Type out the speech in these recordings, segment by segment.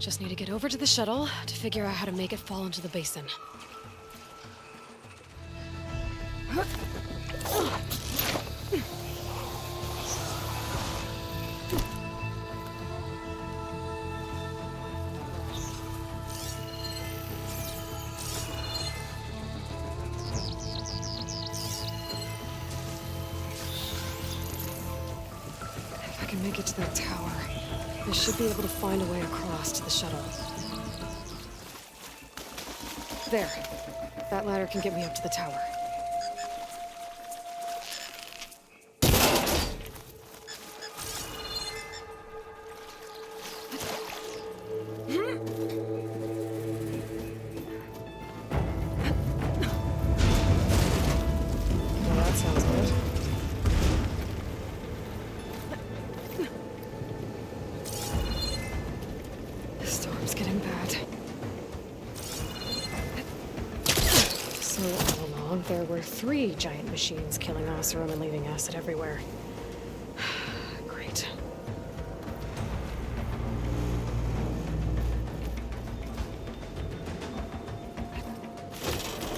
Just need to get over to the shuttle to figure out how to make it fall into the basin. If I can make it to that tower, I should be able to find a way across to the shuttle. There. That ladder can get me up to the tower. Well, that sounds good. The storm's getting bad. So all along, there were 3 giant machines killing Oseram and leaving acid everywhere. Great.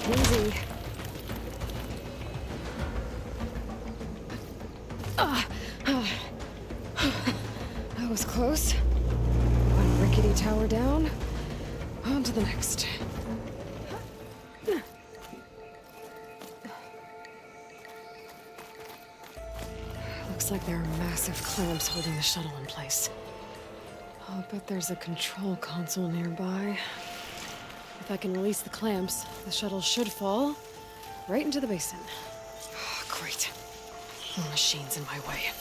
Easy. That was close. One rickety tower down. On to the next. Looks like there are massive clamps holding the shuttle in place. I'll bet there's a control console nearby. If I can release the clamps, the shuttle should fall right into the basin. Oh, great. More machines in my way.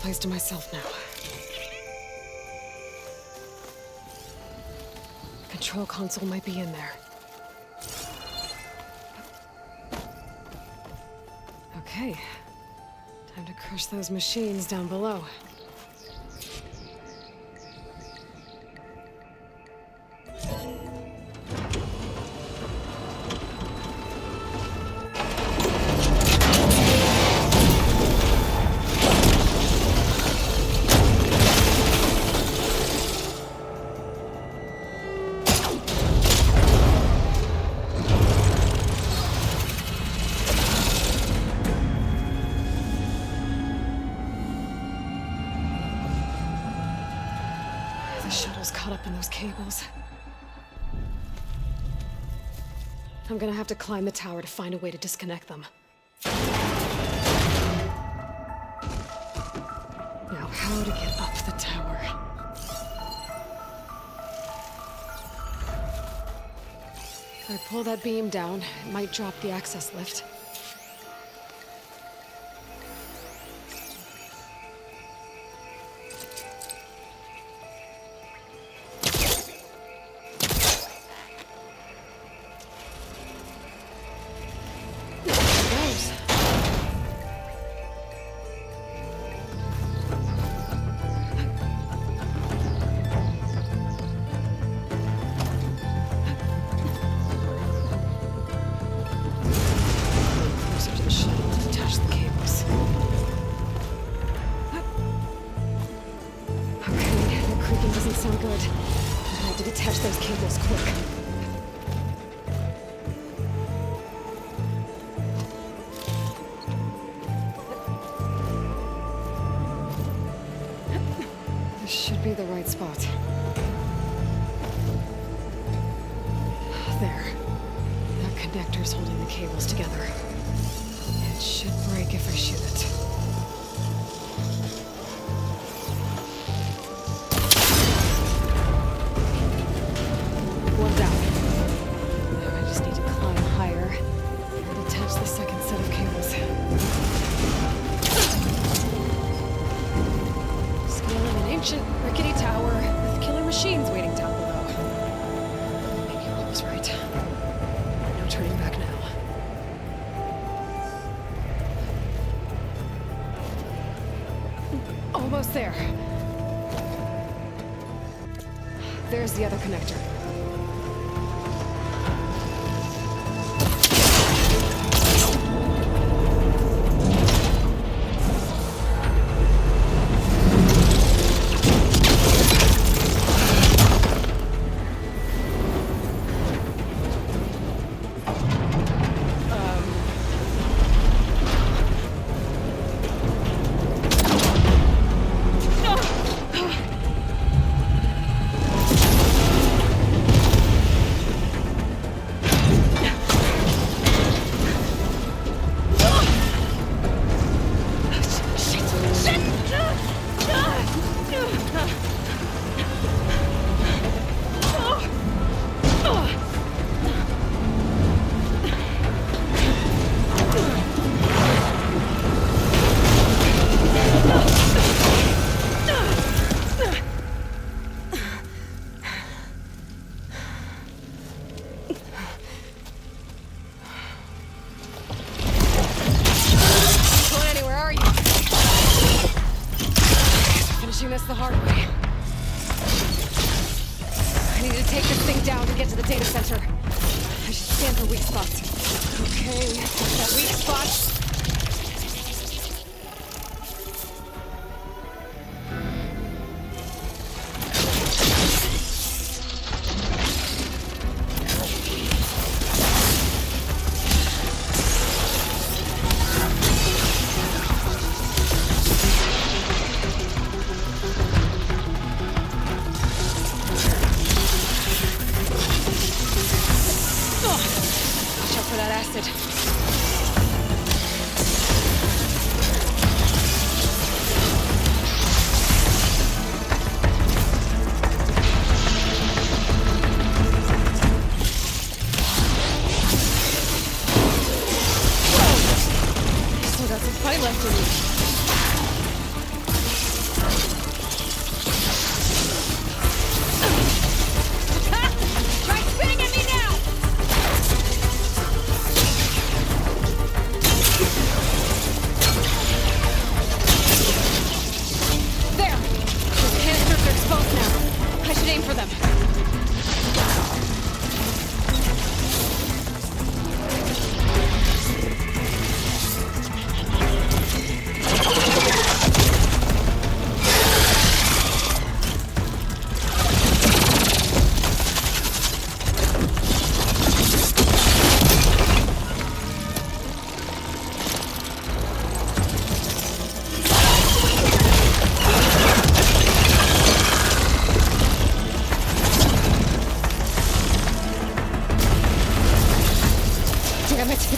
Place to myself now. Control console might be in there. Okay. Time to crush those machines down below. Cables. I'm gonna have to climb the tower to find a way to disconnect them. Now, how to get up the tower? If I pull that beam down, it might drop the access lift. Should be the right spot. There. That connector's holding the cables together. It should break if I shoot it. One down. Now I just need to climb higher and attach the second set of cables. Ancient, rickety tower with killer machines waiting down below. Maybe Rob was right. No turning back now. Almost there. There's the other connector. This the hard way. I need to take this thing down to get to the data center. I should scan for weak spots. Okay, what's that weak spot?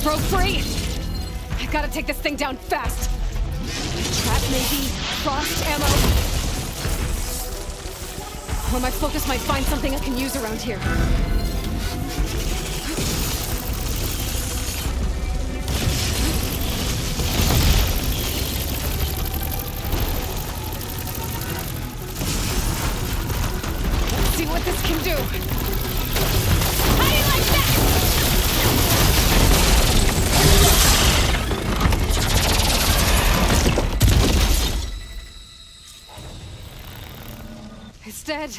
Broke free! I gotta take this thing down fast! Trap maybe? Frost ammo? Or my focus might find something I can use around here. Let's see what this can do! How do you like that? It's dead.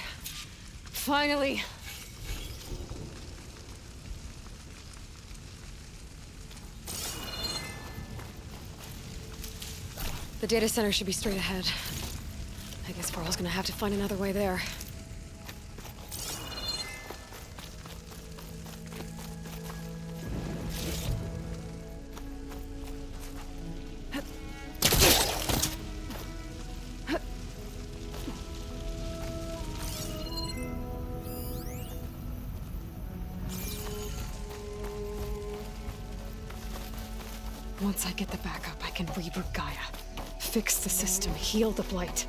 Finally. The data center should be straight ahead. I guess Pearl's gonna have to find another way there. Once I get the backup, I can reboot Gaia. Fix the system, heal the blight.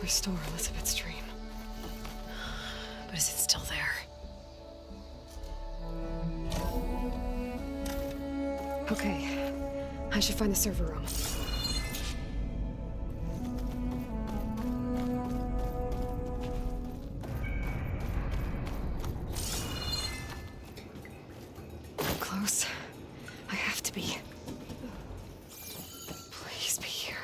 Restore Elizabeth's dream. But is it still there? Okay. I should find the server room. Close. I have to be. Please be here.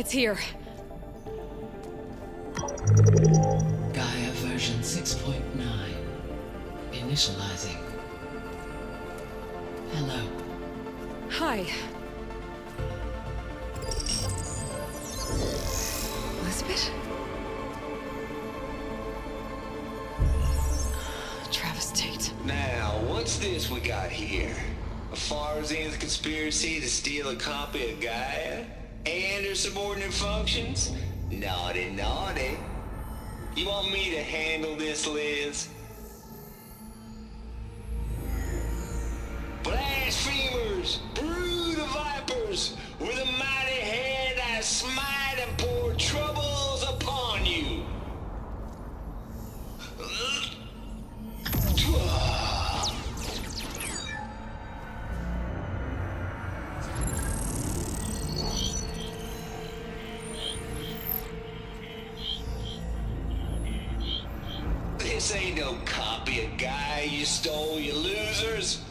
It's here. GAIA version 6.9. Initializing. Hello. Hi. Elizabeth? Travis Tate. Now, what's this we got here? A Farsian's conspiracy to steal a copy of GAIA? And her subordinate functions? Naughty, naughty. You want me to handle this, Liz? Blasphemers! Brood of vipers! With a mighty hand I smite and pour troubles upon you! This ain't no copy of GAIA you stole, you losers.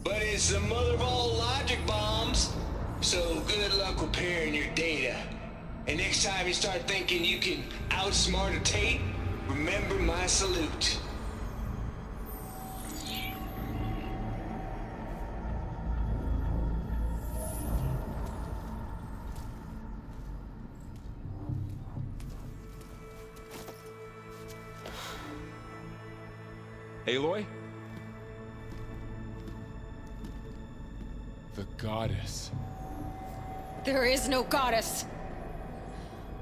But it's the mother of all logic bombs. So good luck repairing your data. And next time you start thinking you can outsmart a Tate, remember my salute. Aloy? The goddess. There is no goddess.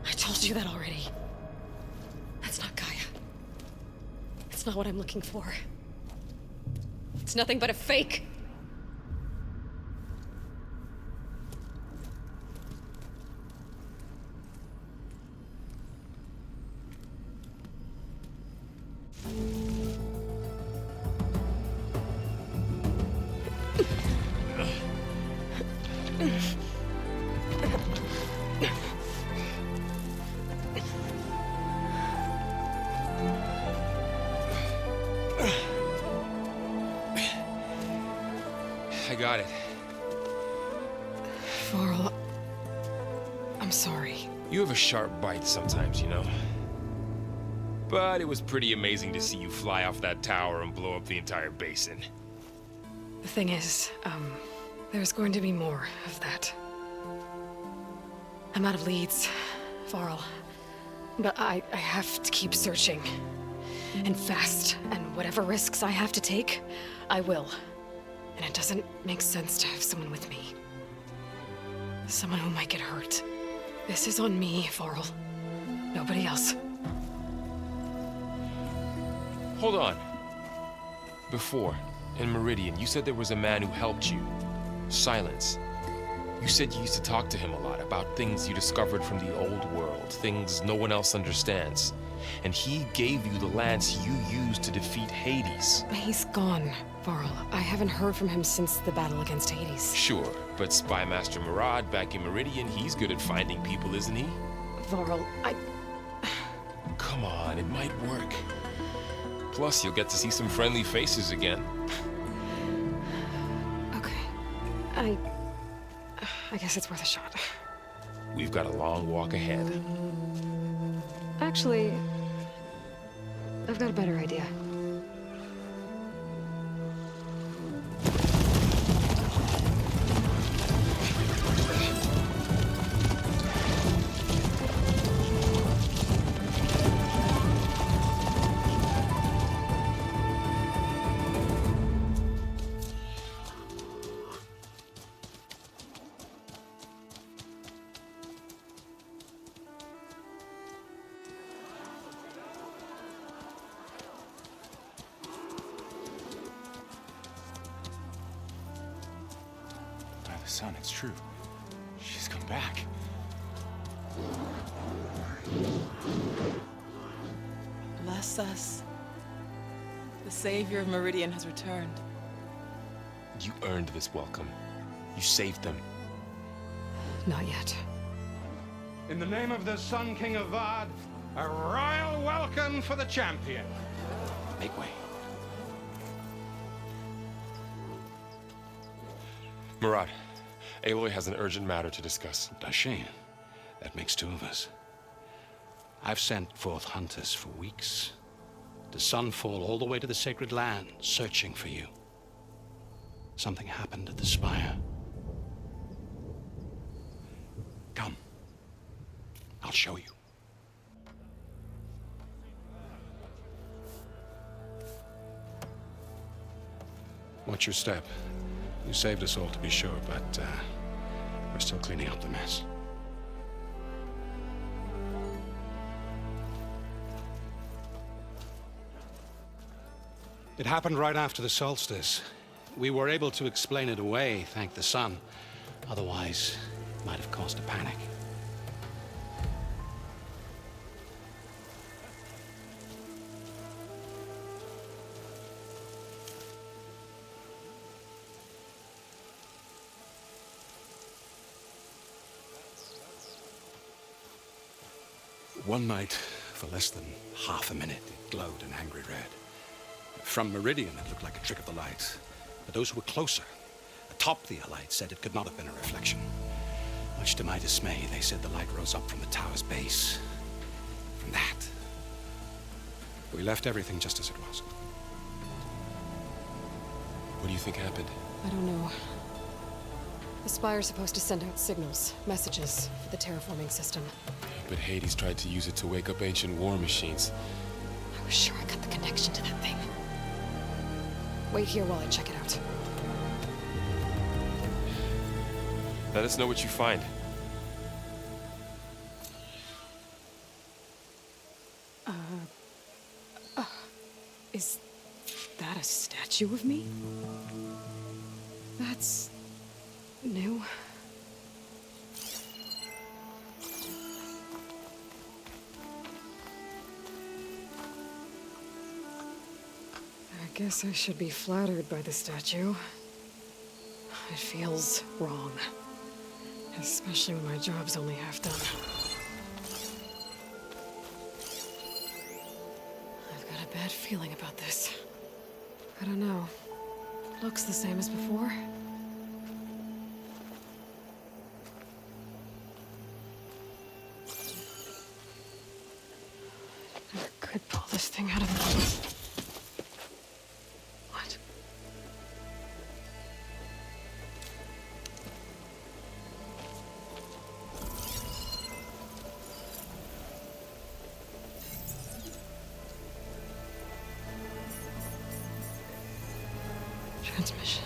I told you that already. That's not Gaia. It's not what I'm looking for. It's nothing but a fake. I got it. Varl, I'm sorry. You have a sharp bite sometimes, you know. But it was pretty amazing to see you fly off that tower and blow up the entire basin. The thing is, there's going to be more of that. I'm out of leads, Varl. But I have to keep searching. And fast. And whatever risks I have to take, I will. And it doesn't make sense to have someone with me. Someone who might get hurt. This is on me, Varl. Nobody else. Hold on. Before, in Meridian, you said there was a man who helped you. Silence. You said you used to talk to him a lot about things you discovered from the old world, things no one else understands. And he gave you the lance you used to defeat Hades. He's gone, Varl. I haven't heard from him since the battle against Hades. Sure, but Spy Master Murad back in Meridian, he's good at finding people, isn't he? Varl, Come on, it might work. Plus, you'll get to see some friendly faces again. Okay. I guess it's worth a shot. We've got a long walk ahead. Actually, I've got a better idea. Son, it's true. She's come back. Bless us. The savior of Meridian has returned. You earned this welcome. You saved them. Not yet. In the name of the Sun King Avad, a royal welcome for the champion. Make way. Murad, Aloy has an urgent matter to discuss. Dashane, That makes two of us. I've sent forth hunters for weeks. To sunfall all the way to the sacred land, searching for you. Something happened at the spire. Come. I'll show you. Watch your step. You saved us all, to be sure, but we're still cleaning up the mess. It happened right after the solstice. We were able to explain it away, thank the sun. Otherwise, it might have caused a panic. One night, for less than half a minute, it glowed an angry red. From Meridian, it looked like a trick of the light. But those who were closer, atop the light, said it could not have been a reflection. Much to my dismay, they said the light rose up from the tower's base. From that, we left everything just as it was. What do you think happened? I don't know. The Spire's supposed to send out signals, messages, for the terraforming system. But Hades tried to use it to wake up ancient war machines. I was sure I got the connection to that thing. Wait here while I check it out. Let us know what you find. Is that a statue of me? That's new. I guess I should be flattered by the statue. It feels wrong. Especially when my job's only half done. I've got a bad feeling about this. I don't know. Looks the same as before. Never could pull this thing out of the... What? Transmission.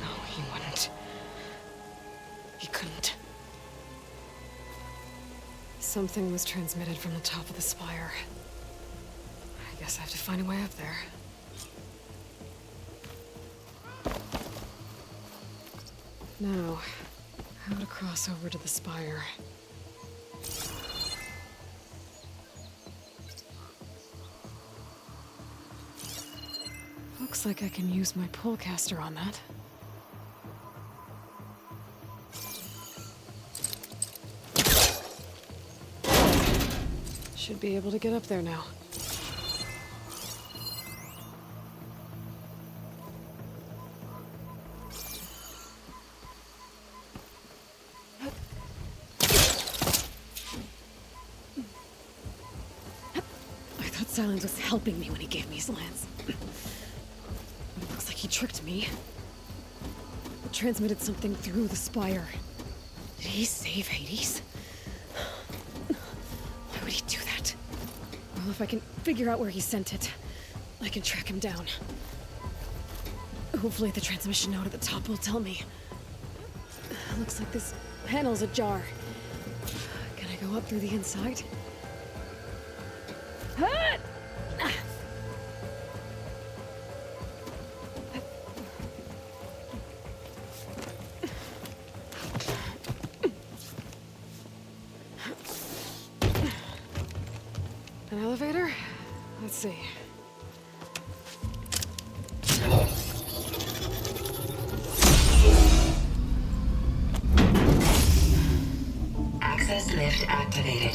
No, he wouldn't. He couldn't. Something was transmitted from the top of the spire. I guess I have to find a way up there. Now, how to cross over to the spire. Looks like I can use my pullcaster on that. Should be able to get up there now. Silence was helping me when he gave me his lance. It looks like he tricked me. It transmitted something through the spire. Did he save Hades? Why would he do that? Well, if I can figure out where he sent it, I can track him down. Hopefully the transmission node at the top will tell me. Looks like this panel's ajar. Can I go up through the inside? An elevator? Let's see. activated.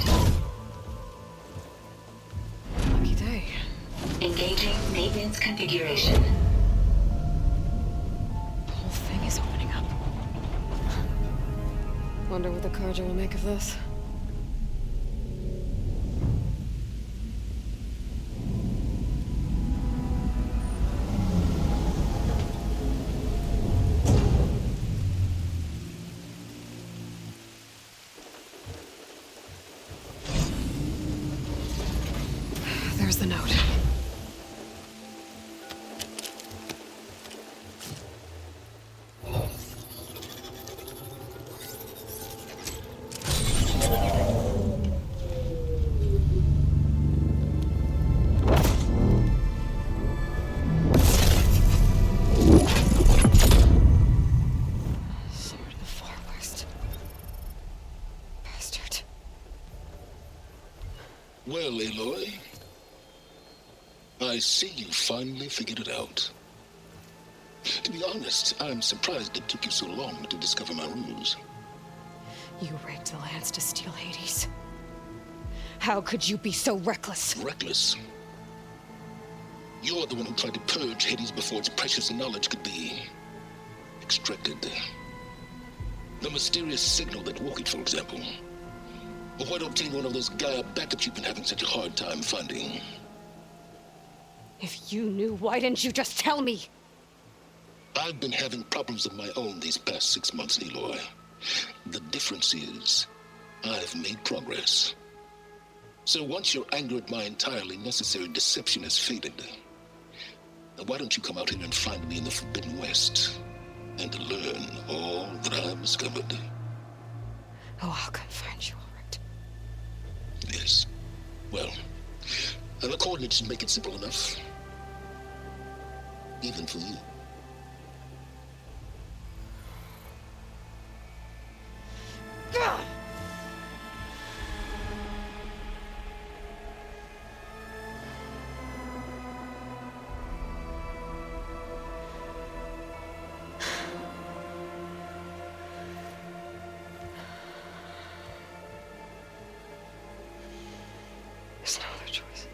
Lucky day. Engaging maintenance configuration. The whole thing is opening up. Wonder what the Carja will make of this. There's the note. Sword of the Far West. Bastard. Well, Aloy, I see you finally figured it out. To be honest, I'm surprised it took you so long to discover my ruse. You rigged the lands to steal Hades. How could you be so reckless? Reckless? You're the one who tried to purge Hades before its precious knowledge could be extracted. The mysterious signal that woke it, for example. Or why don't obtain one of those GAIA backups you've been having such a hard time finding? If you knew, why didn't you just tell me? I've been having problems of my own these past 6 months, Aloy. The difference is, I've made progress. So once your anger at my entirely necessary deception has faded, why don't you come out here and find me in the Forbidden West and learn all that I've discovered? Oh, I'll come find you, all right. Yes. Well, the coordinates should make it simple enough. Even for you. Gah! There's no other choice.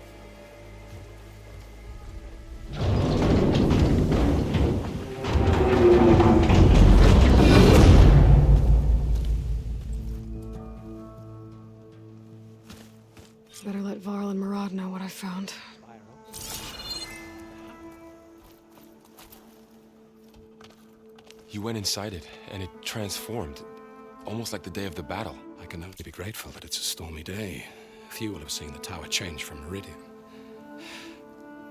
Better let Varl and Murad know what I found. You went inside it, and it transformed. Almost like the day of the battle. I can only be grateful that it's a stormy day. Few will have seen the tower change from Meridian.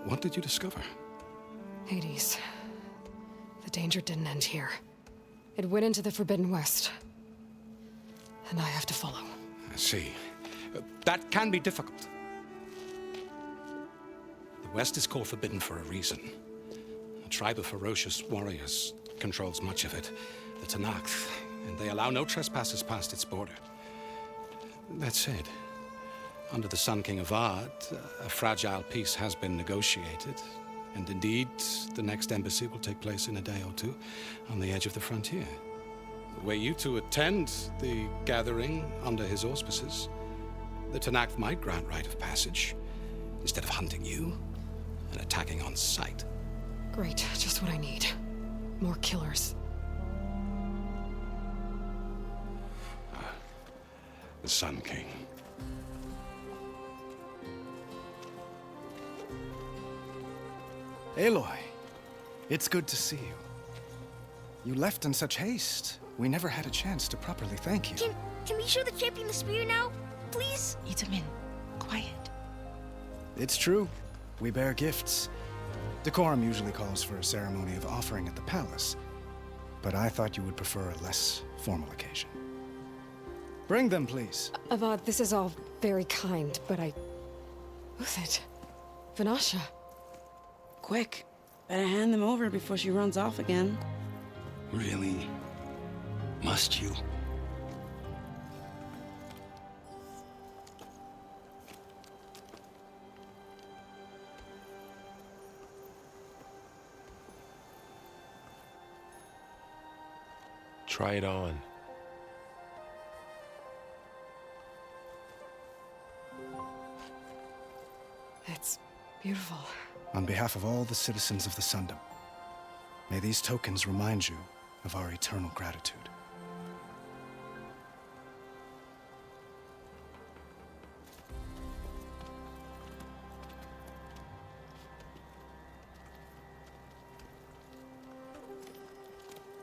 What did you discover? Hades. The danger didn't end here. It went into the Forbidden West. And I have to follow. I see. That can be difficult. The West is called Forbidden for a reason. A tribe of ferocious warriors controls much of it, the Tanakh, and they allow no trespassers past its border. That said, under the Sun King Avad, a fragile peace has been negotiated, and indeed, the next embassy will take place in a day or two on the edge of the frontier. Were you to attend the gathering under his auspices, the Tanakh might grant right of passage, instead of hunting you and attacking on sight. Great, just what I need. More killers. The Sun King. Aloy, it's good to see you. You left in such haste. We never had a chance to properly thank you. Can we show the champion the spear now, please? Itamen, quiet. It's true. We bear gifts. Decorum usually calls for a ceremony of offering at the palace, but I thought you would prefer a less formal occasion. Bring them, please. Avad, this is all very kind, but Uthid. Vanasha. Quick. Better hand them over before she runs off again. Really? Must you? Try it on. Beautiful. On behalf of all the citizens of the Sundom, may these tokens remind you of our eternal gratitude.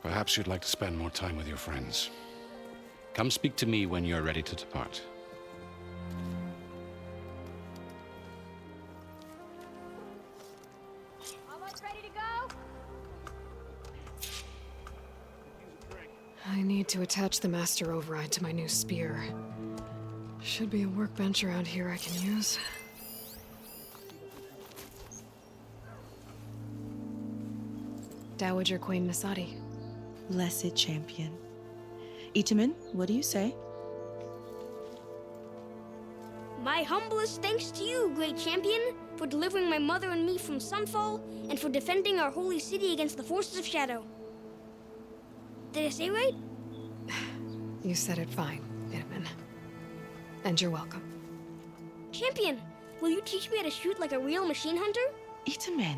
Perhaps you'd like to spend more time with your friends. Come speak to me when you're ready to depart. Almost ready to go? I need to attach the master override to my new spear. Should be a workbench around here I can use. Dowager Queen Nasadi. Blessed champion. Itamen, what do you say? My humblest thanks to you, great champion, for delivering my mother and me from Sunfall, and for defending our holy city against the forces of Shadow. Did I say right? You said it fine, Itamen. And you're welcome. Champion, will you teach me how to shoot like a real machine hunter? Itamen.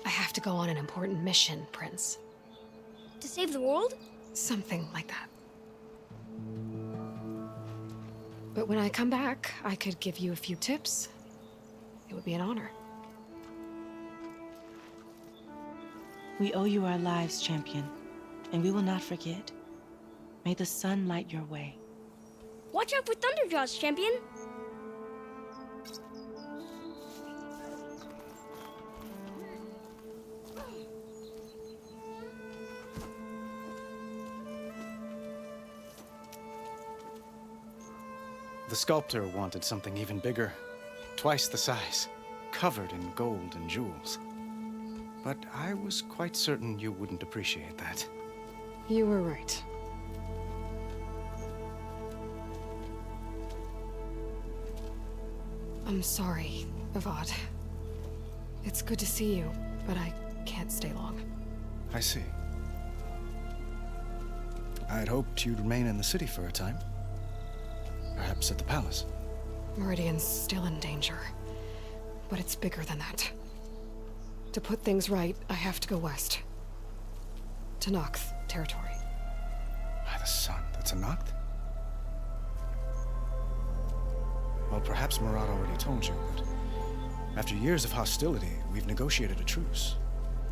I have to go on an important mission, Prince. To save the world? Something like that. But when I come back, I could give you a few tips. It would be an honor. We owe you our lives, champion, and we will not forget. May the sun light your way. Watch out for Thunderjaws, champion! The sculptor wanted something even bigger, twice the size, covered in gold and jewels. But I was quite certain you wouldn't appreciate that. You were right. I'm sorry, Avad. It's good to see you, but I can't stay long. I see. I'd hoped you'd remain in the city for a time. Perhaps at the palace. Meridian's still in danger, but it's bigger than that. To put things right, I have to go west. To Noct territory. By the sun, that's a Noct? Well, perhaps Murat already told you, but after years of hostility, we've negotiated a truce,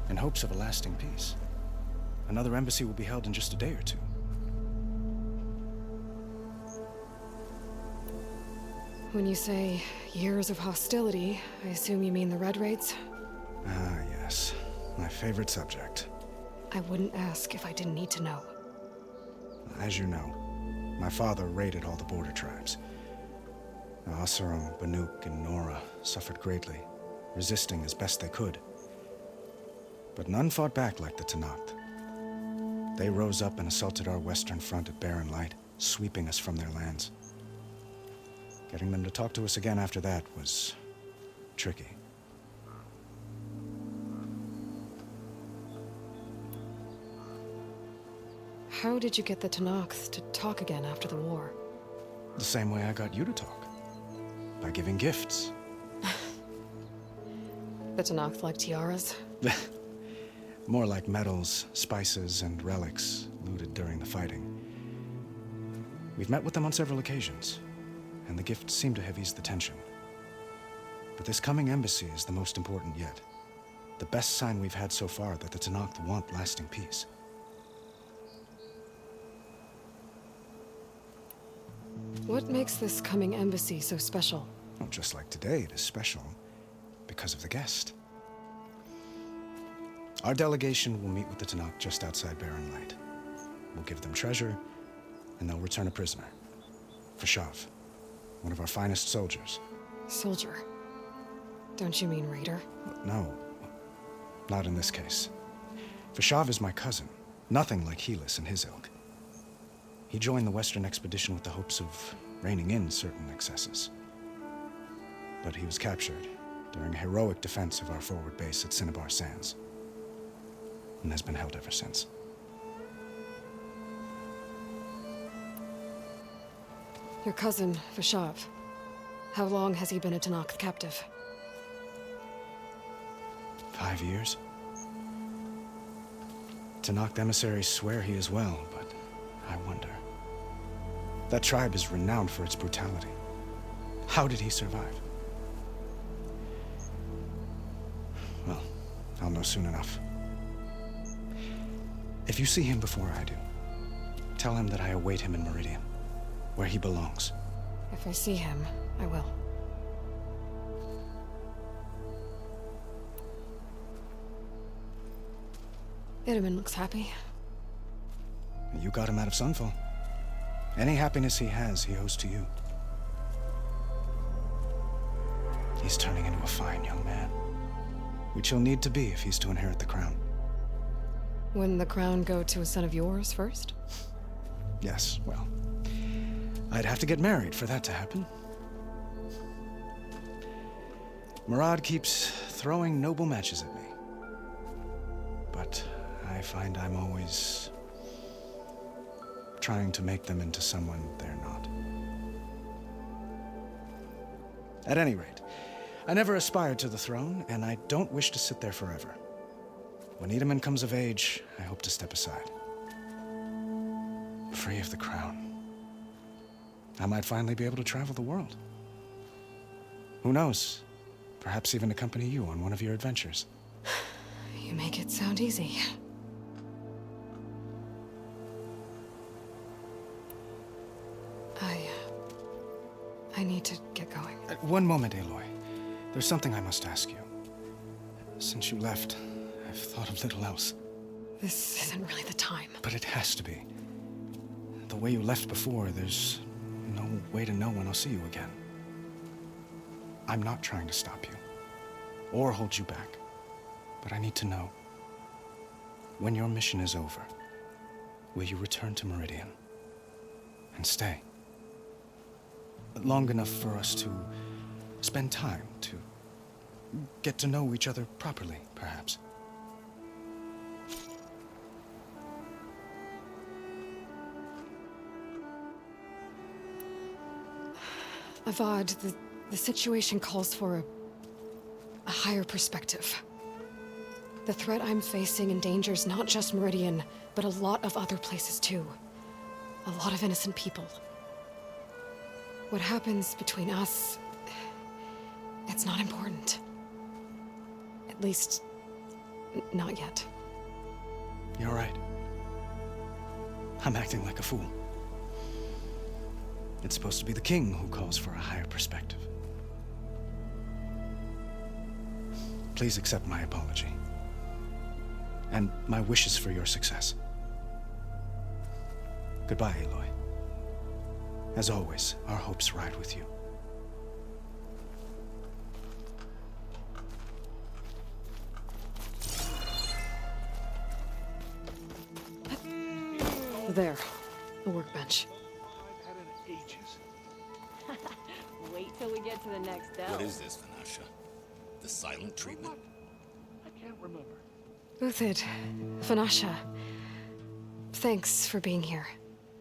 in hopes of a lasting peace. Another embassy will be held in just a day or two. When you say years of hostility, I assume you mean the Red Raids? Ah, yes. My favorite subject. I wouldn't ask if I didn't need to know. As you know, my father raided all the border tribes. Asurum, Banuk, and Nora suffered greatly, resisting as best they could. But none fought back like the Tanacht. They rose up and assaulted our western front at Barren Light, sweeping us from their lands. Getting them to talk to us again after that was tricky. How did you get the Tanakhs to talk again after the war? The same way I got you to talk. By giving gifts. The Tanakhs like tiaras? More like medals, spices, and relics looted during the fighting. We've met with them on several occasions, and the gifts seem to have eased the tension. But this coming embassy is the most important yet. The best sign we've had so far that the Tanakh want lasting peace. What makes this coming embassy so special? Well, just like today, it is special because of the guest. Our delegation will meet with the Tanakh just outside Barren Light. We'll give them treasure, and they'll return a prisoner. Fashav, one of our finest soldiers. Soldier? Don't you mean raider? No, not in this case. Fashav is my cousin, nothing like Helis and his ilk. He joined the Western expedition with the hopes of reining in certain excesses. But he was captured during a heroic defense of our forward base at Cinnabar Sands, and has been held ever since. Your cousin, Fashav. How long has he been a Tanakh captive? 5 years. Tanakh emissaries swear he is well, but I wonder. That tribe is renowned for its brutality. How did he survive? Well, I'll know soon enough. If you see him before I do, tell him that I await him in Meridian, where he belongs. If I see him, I will. Itamen looks happy. You got him out of Sunfall. Any happiness he has, he owes to you. He's turning into a fine young man, which he'll need to be if he's to inherit the crown. Wouldn't the crown go to a son of yours first? Yes, well, I'd have to get married for that to happen. Murad keeps throwing noble matches at me. But I find I'm always trying to make them into someone they're not. At any rate, I never aspired to the throne, and I don't wish to sit there forever. When Itamen comes of age, I hope to step aside. Free of the crown. I might finally be able to travel the world. Who knows? Perhaps even accompany you on one of your adventures. You make it sound easy. I need to get going. One moment, Aloy. There's something I must ask you. Since you left, I've thought of little else. This isn't really the time. But it has to be. The way you left before, there's no way to know when I'll see you again. I'm not trying to stop you, or hold you back. But I need to know, when your mission is over, will you return to Meridian and stay? Long enough for us to spend time, to get to know each other properly, perhaps. Avad, the situation calls for a higher perspective. The threat I'm facing endangers not just Meridian, but a lot of other places too. A lot of innocent people. What happens between us, it's not important. At least, not yet. You're right. I'm acting like a fool. It's supposed to be the king who calls for a higher perspective. Please accept my apology. And my wishes for your success. Goodbye, Aloy. As always, our hopes ride with you. There, the workbench. Wait till we get to the next delve. What is this, Vanasha? The silent treatment? I can't remember. Uthid, Vanasha. Thanks for being here.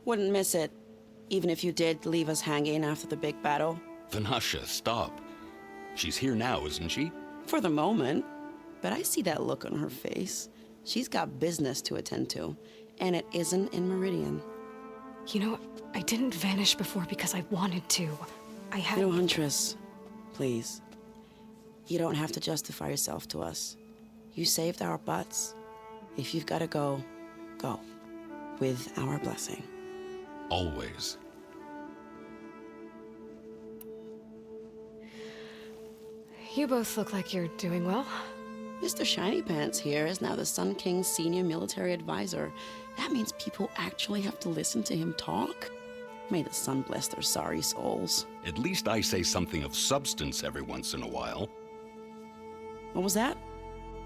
Wouldn't miss it, even if you did leave us hanging after the big battle. Vanasha, stop. She's here now, isn't she? For the moment. But I see that look on her face. She's got business to attend to, and it isn't in Meridian. You know, I didn't vanish before because I wanted to. I had... No, Huntress. Please. You don't have to justify yourself to us. You saved our butts. If you've got to go, go. With our blessing. Always. You both look like you're doing well. Mr. Shiny Pants here is now the Sun King's senior military advisor. That means people actually have to listen to him talk? May the sun bless their sorry souls. At least I say something of substance every once in a while. What was that?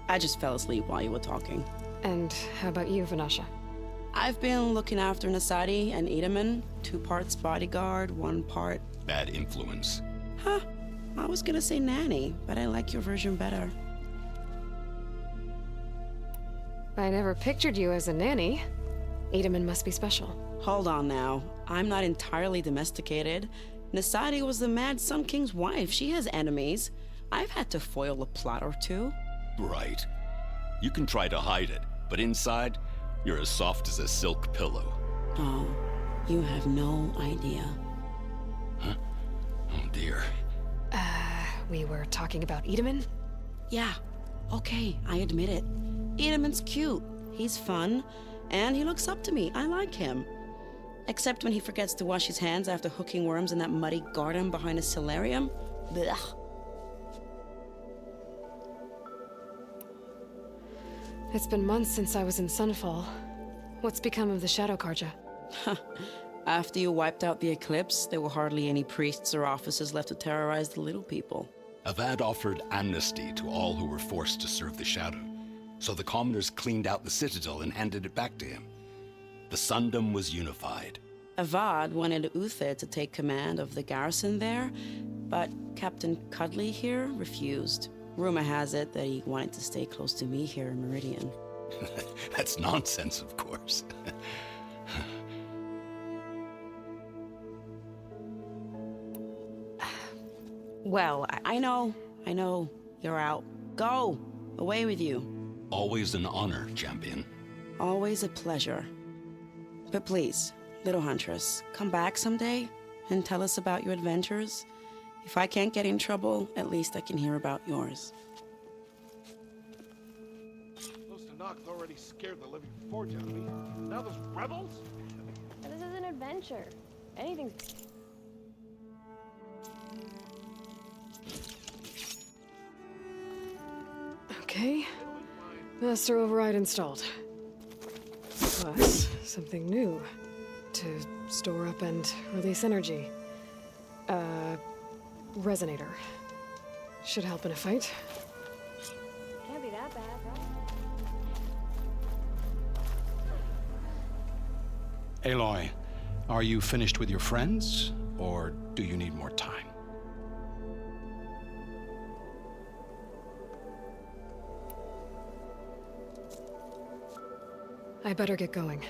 I just fell asleep while you were talking. And how about you, Vanasha? I've been looking after Nasadi and Itamen. 2 parts bodyguard, 1 part... Bad influence. Huh. I was gonna say nanny, but I like your version better. I never pictured you as a nanny. Itamen must be special. Hold on now. I'm not entirely domesticated. Nasadi was the Mad Sun King's wife. She has enemies. I've had to foil a plot or two. Right. You can try to hide it, but inside, you're as soft as a silk pillow. Oh, you have no idea. Huh? Oh dear. We were talking about Itamen? Yeah, okay, I admit it. Itamen's cute. He's fun, and he looks up to me. I like him. Except when he forgets to wash his hands after hooking worms in that muddy garden behind a solarium. Blech. It's been months since I was in Sunfall. What's become of the Shadow Karja? After you wiped out the eclipse, there were hardly any priests or officers left to terrorize the little people. Avad offered amnesty to all who were forced to serve the Shadow, so the commoners cleaned out the citadel and handed it back to him. The Sundom was unified. Avad wanted Uthid to take command of the garrison there, but Captain Cuddly here refused. Rumor has it that he wanted to stay close to me here in Meridian. That's nonsense, of course. Well, I know. You're out. Go! Away with you. Always an honor, champion. Always a pleasure. But please, little huntress, come back someday and tell us about your adventures. If I can't get in trouble, at least I can hear about yours. Those Tanaks already scared the living forge out of me. Now those rebels? This is an adventure. Anything's... Okay. Master override installed. But something new. To store up and release energy. Resonator. Should help in a fight. Can't be that bad, right? Aloy, are you finished with your friends, or do you need more time? I better get going.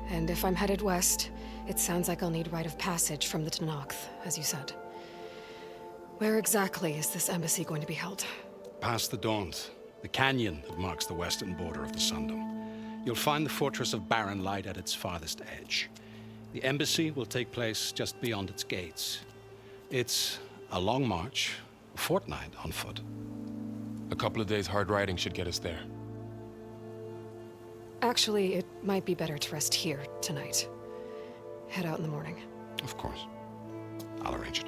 And if I'm headed west, it sounds like I'll need rite of passage from the Tanakh, as you said. Where exactly is this embassy going to be held? Past the Daunt, the canyon that marks the western border of the Sundom. You'll find the fortress of Barren Light at its farthest edge. The embassy will take place just beyond its gates. It's a long march, a fortnight on foot. A couple of days hard riding should get us there. Actually, it might be better to rest here tonight. Head out in the morning. Of course. I'll arrange it.